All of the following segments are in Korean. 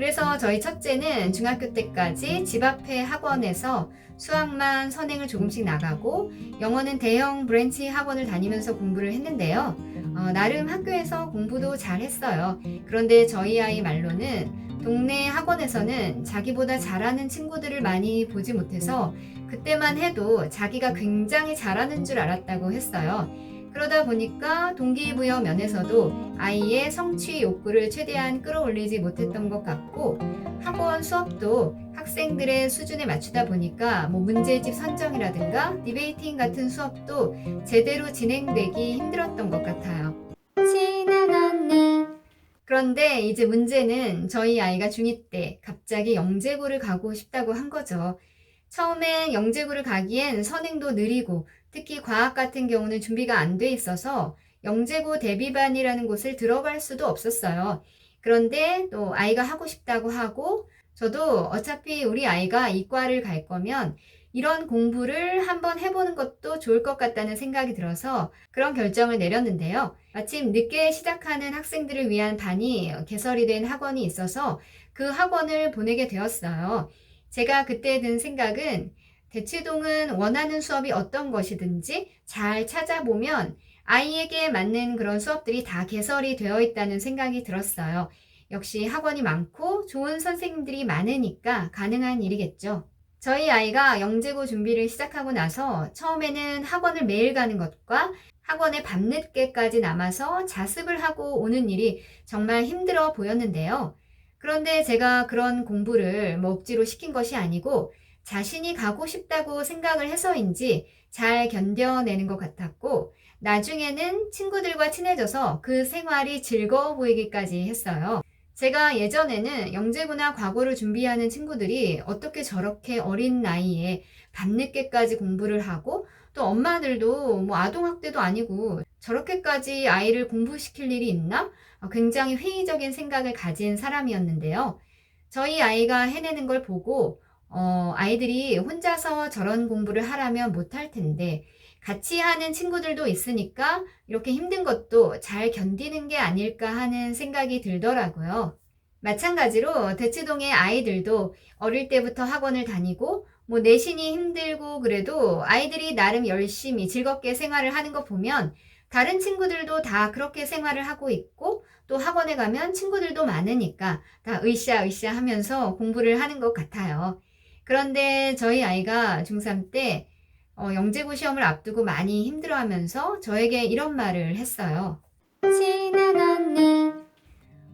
그래서 저희 첫째는 중학교 때까지 집 앞에 학원에서 수학만 선행을 조금씩 나가고 영어는 대형 브랜치 학원을 다니면서 공부를 했는데요. 나름 학교에서 공부도 잘 했어요. 그런데 저희 아이 말로는 동네 학원에서는 자기보다 잘하는 친구들을 많이 보지 못해서 그때만 해도 자기가 굉장히 잘하는 줄 알았다고 했어요. 그러다 보니까 동기부여 면에서도 아이의 성취 욕구를 최대한 끌어올리지 못했던 것 같고, 학원 수업도 학생들의 수준에 맞추다 보니까 문제집 선정이라든가 디베이팅 같은 수업도 제대로 진행되기 힘들었던 것 같아요. 친한 언니. 그런데 이제 문제는 저희 아이가 중2 때 갑자기 영재고를 가고 싶다고 한 거죠. 처음엔 영재고를 가기엔 선행도 느리고 특히 과학 같은 경우는 준비가 안 돼 있어서 영재고 대비반이라는 곳을 들어갈 수도 없었어요. 그런데 또 아이가 하고 싶다고 하고 저도 어차피 우리 아이가 이과를 갈 거면 이런 공부를 한번 해보는 것도 좋을 것 같다는 생각이 들어서 그런 결정을 내렸는데요. 마침 늦게 시작하는 학생들을 위한 반이 개설이 된 학원이 있어서 그 학원을 보내게 되었어요. 제가 그때 든 생각은 대치동은 원하는 수업이 어떤 것이든지 잘 찾아보면 아이에게 맞는 그런 수업들이 다 개설이 되어 있다는 생각이 들었어요. 역시 학원이 많고 좋은 선생님들이 많으니까 가능한 일이겠죠. 저희 아이가 영재고 준비를 시작하고 나서 처음에는 학원을 매일 가는 것과 학원에 밤늦게까지 남아서 자습을 하고 오는 일이 정말 힘들어 보였는데요. 그런데 제가 그런 공부를 억지로 시킨 것이 아니고 자신이 가고 싶다고 생각을 해서인지 잘 견뎌내는 것 같았고, 나중에는 친구들과 친해져서 그 생활이 즐거워 보이기까지 했어요. 제가 예전에는 영재고나 과고를 준비하는 친구들이 어떻게 저렇게 어린 나이에 밤늦게까지 공부를 하고 또 엄마들도 아동학대도 아니고 저렇게까지 아이를 공부시킬 일이 있나? 굉장히 회의적인 생각을 가진 사람이었는데요. 저희 아이가 해내는 걸 보고 아이들이 혼자서 저런 공부를 하라면 못할 텐데 같이 하는 친구들도 있으니까 이렇게 힘든 것도 잘 견디는 게 아닐까 하는 생각이 들더라고요. 마찬가지로 대치동의 아이들도 어릴 때부터 학원을 다니고 내신이 힘들고 그래도 아이들이 나름 열심히 즐겁게 생활을 하는 거 보면 다른 친구들도 다 그렇게 생활을 하고 있고 또 학원에 가면 친구들도 많으니까 다 으쌰으쌰 하면서 공부를 하는 것 같아요. 그런데 저희 아이가 중3 때 영재고 시험을 앞두고 많이 힘들어하면서 저에게 이런 말을 했어요. 친한 언니.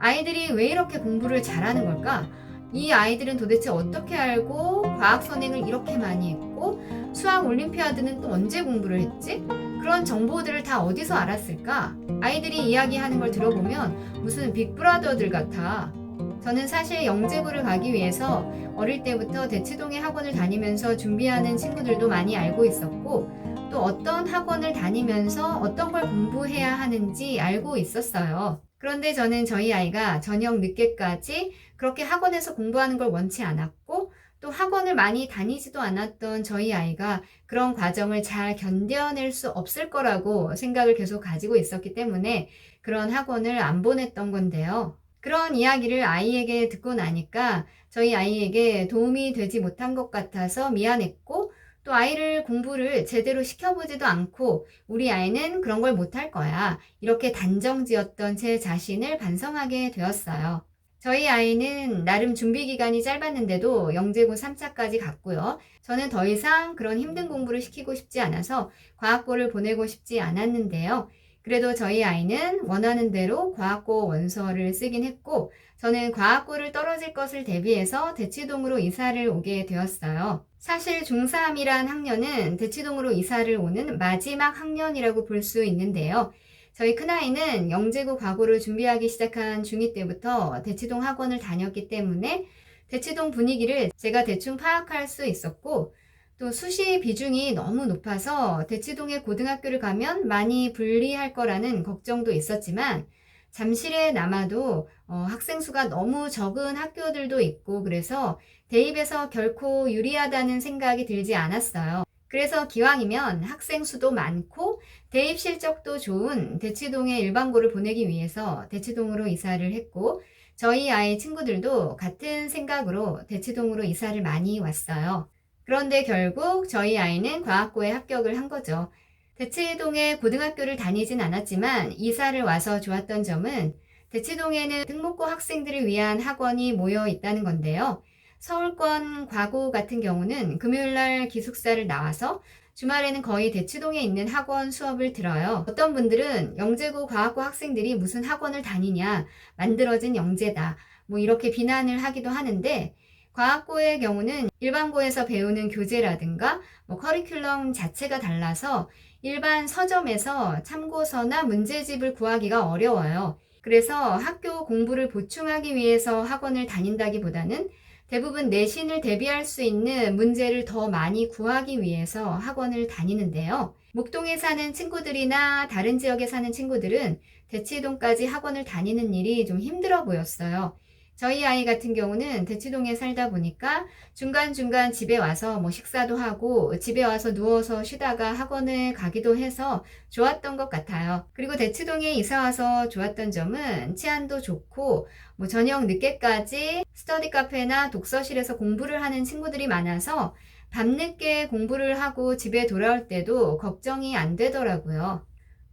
아이들이 왜 이렇게 공부를 잘하는 걸까? 이 아이들은 도대체 어떻게 알고 과학 선행을 이렇게 많이 했고 수학 올림피아드는 또 언제 공부를 했지? 그런 정보들을 다 어디서 알았을까? 아이들이 이야기하는 걸 들어보면 무슨 빅브라더들 같아. 저는 사실 영재고를 가기 위해서 어릴 때부터 대치동의 학원을 다니면서 준비하는 친구들도 많이 알고 있었고 또 어떤 학원을 다니면서 어떤 걸 공부해야 하는지 알고 있었어요. 그런데 저는 저희 아이가 저녁 늦게까지 그렇게 학원에서 공부하는 걸 원치 않았고 또 학원을 많이 다니지도 않았던 저희 아이가 그런 과정을 잘 견뎌낼 수 없을 거라고 생각을 계속 가지고 있었기 때문에 그런 학원을 안 보냈던 건데요. 그런 이야기를 아이에게 듣고 나니까 저희 아이에게 도움이 되지 못한 것 같아서 미안했고 또 아이를 공부를 제대로 시켜보지도 않고 우리 아이는 그런 걸 못할 거야. 이렇게 단정지었던 제 자신을 반성하게 되었어요. 저희 아이는 나름 준비 기간이 짧았는데도 영재고 3차까지 갔고요. 저는 더 이상 그런 힘든 공부를 시키고 싶지 않아서 과학고를 보내고 싶지 않았는데요. 그래도 저희 아이는 원하는 대로 과학고 원서를 쓰긴 했고 저는 과학고를 떨어질 것을 대비해서 대치동으로 이사를 오게 되었어요. 사실 중3이란 학년은 대치동으로 이사를 오는 마지막 학년이라고 볼 수 있는데요. 저희 큰아이는 영재고 과고를 준비하기 시작한 중2 때부터 대치동 학원을 다녔기 때문에 대치동 분위기를 제가 대충 파악할 수 있었고 또 수시 비중이 너무 높아서 대치동의 고등학교를 가면 많이 불리할 거라는 걱정도 있었지만 잠실에 남아도 학생 수가 너무 적은 학교들도 있고 그래서 대입에서 결코 유리하다는 생각이 들지 않았어요. 그래서 기왕이면 학생 수도 많고 대입 실적도 좋은 대치동의 일반고를 보내기 위해서 대치동으로 이사를 했고 저희 아이 친구들도 같은 생각으로 대치동으로 이사를 많이 왔어요. 그런데 결국 저희 아이는 과학고에 합격을 한 거죠. 대치동에 고등학교를 다니진 않았지만 이사를 와서 좋았던 점은 대치동에는 특목고 학생들을 위한 학원이 모여 있다는 건데요. 서울권 과고 같은 경우는 금요일날 기숙사를 나와서 주말에는 거의 대치동에 있는 학원 수업을 들어요. 어떤 분들은 영재고 과학고 학생들이 무슨 학원을 다니냐, 만들어진 영재다, 뭐 이렇게 비난을 하기도 하는데, 과학고의 경우는 일반고에서 배우는 교재라든가 뭐 커리큘럼 자체가 달라서 일반 서점에서 참고서나 문제집을 구하기가 어려워요. 그래서 학교 공부를 보충하기 위해서 학원을 다닌다기보다는 대부분 내신을 대비할 수 있는 문제를 더 많이 구하기 위해서 학원을 다니는데요. 목동에 사는 친구들이나 다른 지역에 사는 친구들은 대치동까지 학원을 다니는 일이 좀 힘들어 보였어요. 저희 아이 같은 경우는 대치동에 살다 보니까 중간중간 집에 와서 뭐 식사도 하고 집에 와서 누워서 쉬다가 학원을 가기도 해서 좋았던 것 같아요. 그리고 대치동에 이사 와서 좋았던 점은 치안도 좋고 뭐 저녁 늦게까지 스터디 카페나 독서실에서 공부를 하는 친구들이 많아서 밤늦게 공부를 하고 집에 돌아올 때도 걱정이 안 되더라고요.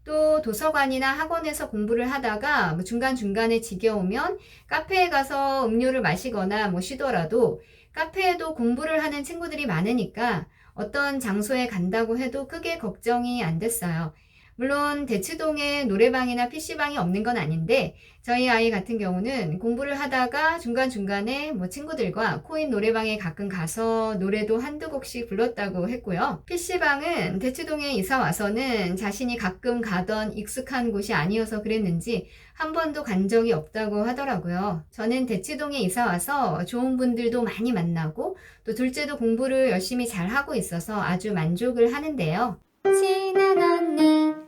또 도서관이나 학원에서 공부를 하다가 뭐 중간중간에 지겨우면 카페에 가서 음료를 마시거나 뭐 쉬더라도 카페에도 공부를 하는 친구들이 많으니까 어떤 장소에 간다고 해도 크게 걱정이 안 됐어요. 물론 대치동에 노래방이나 PC방이 없는 건 아닌데 저희 아이 같은 경우는 공부를 하다가 중간중간에 뭐 친구들과 코인 노래방에 가끔 가서 노래도 한두 곡씩 불렀다고 했고요. PC방은 대치동에 이사 와서는 자신이 가끔 가던 익숙한 곳이 아니어서 그랬는지 한 번도 간 적이 없다고 하더라고요. 저는 대치동에 이사 와서 좋은 분들도 많이 만나고 또 둘째도 공부를 열심히 잘 하고 있어서 아주 만족을 하는데요. 친한 언니.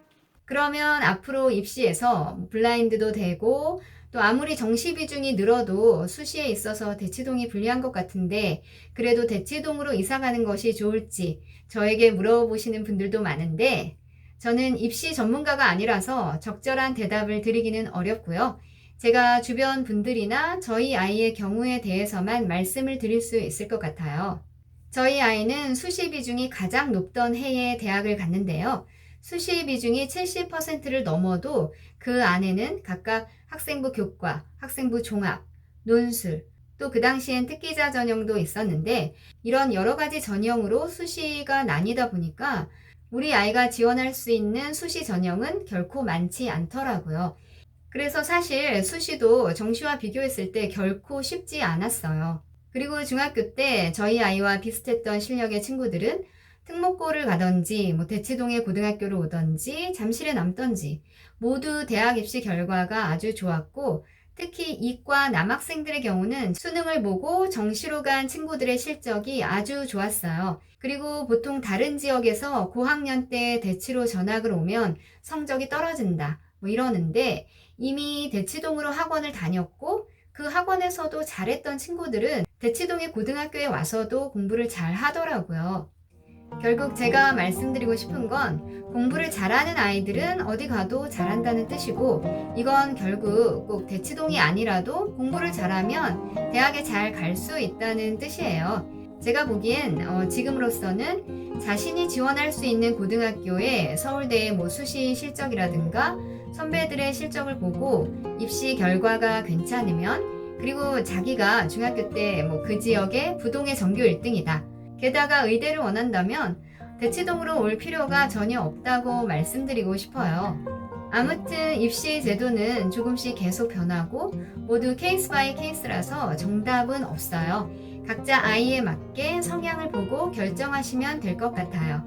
그러면 앞으로 입시에서 블라인드도 되고 또 아무리 정시 비중이 늘어도 수시에 있어서 대치동이 불리한 것 같은데 그래도 대치동으로 이사 가는 것이 좋을지 저에게 물어보시는 분들도 많은데 저는 입시 전문가가 아니라서 적절한 대답을 드리기는 어렵고요. 제가 주변 분들이나 저희 아이의 경우에 대해서만 말씀을 드릴 수 있을 것 같아요. 저희 아이는 수시 비중이 가장 높던 해에 대학을 갔는데요. 수시 비중이 70%를 넘어도 그 안에는 각각 학생부 교과, 학생부 종합, 논술, 또 그 당시엔 특기자 전형도 있었는데 이런 여러 가지 전형으로 수시가 나뉘다 보니까 우리 아이가 지원할 수 있는 수시 전형은 결코 많지 않더라고요. 그래서 사실 수시도 정시와 비교했을 때 결코 쉽지 않았어요. 그리고 중학교 때 저희 아이와 비슷했던 실력의 친구들은 특목고를 가던지 뭐 대치동에 고등학교를 오던지 잠실에 남던지 모두 대학 입시 결과가 아주 좋았고 특히 이과 남학생들의 경우는 수능을 보고 정시로 간 친구들의 실적이 아주 좋았어요. 그리고 보통 다른 지역에서 고학년 때 대치로 전학을 오면 성적이 떨어진다 뭐 이러는데 이미 대치동으로 학원을 다녔고 그 학원에서도 잘했던 친구들은 대치동의 고등학교에 와서도 공부를 잘 하더라고요. 결국 제가 말씀드리고 싶은 건 공부를 잘하는 아이들은 어디 가도 잘한다는 뜻이고 이건 결국 꼭 대치동이 아니라도 공부를 잘하면 대학에 잘 갈 수 있다는 뜻이에요. 제가 보기엔 지금으로서는 자신이 지원할 수 있는 고등학교의 서울대의 뭐 수시 실적이라든가 선배들의 실적을 보고 입시 결과가 괜찮으면 그리고 자기가 중학교 때 뭐 그 지역의 부동의 전교 1등이다. 게다가 의대를 원한다면 대치동으로 올 필요가 전혀 없다고 말씀드리고 싶어요. 아무튼 입시 제도는 조금씩 계속 변하고 모두 케이스 바이 케이스라서 정답은 없어요. 각자 아이에 맞게 성향을 보고 결정하시면 될 것 같아요.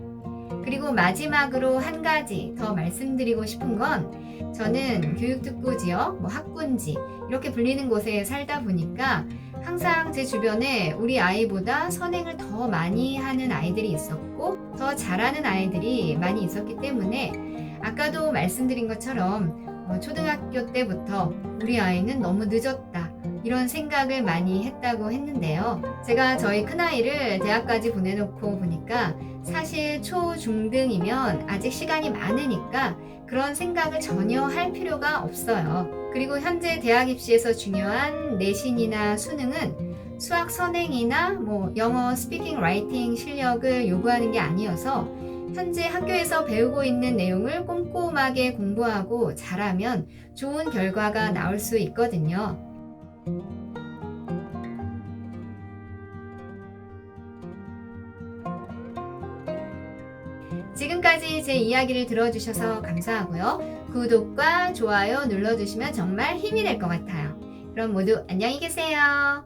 그리고 마지막으로 한 가지 더 말씀드리고 싶은 건 저는 교육특구 지역, 뭐 학군지 이렇게 불리는 곳에 살다 보니까 항상 제 주변에 우리 아이보다 선행을 더 많이 하는 아이들이 있었고 더 잘하는 아이들이 많이 있었기 때문에 아까도 말씀드린 것처럼 초등학교 때부터 우리 아이는 너무 늦었다 이런 생각을 많이 했다고 했는데요. 제가 저희 큰아이를 대학까지 보내놓고 보니까 사실 초중등이면 아직 시간이 많으니까 그런 생각을 전혀 할 필요가 없어요. 그리고 현재 대학 입시에서 중요한 내신이나 수능은 수학 선행이나 영어 스피킹 라이팅 실력을 요구하는 게 아니어서 현재 학교에서 배우고 있는 내용을 꼼꼼하게 공부하고 잘하면 좋은 결과가 나올 수 있거든요. 지금까지 제 이야기를 들어주셔서 감사하고요. 구독과 좋아요 눌러주시면 정말 힘이 될 것 같아요. 그럼 모두 안녕히 계세요.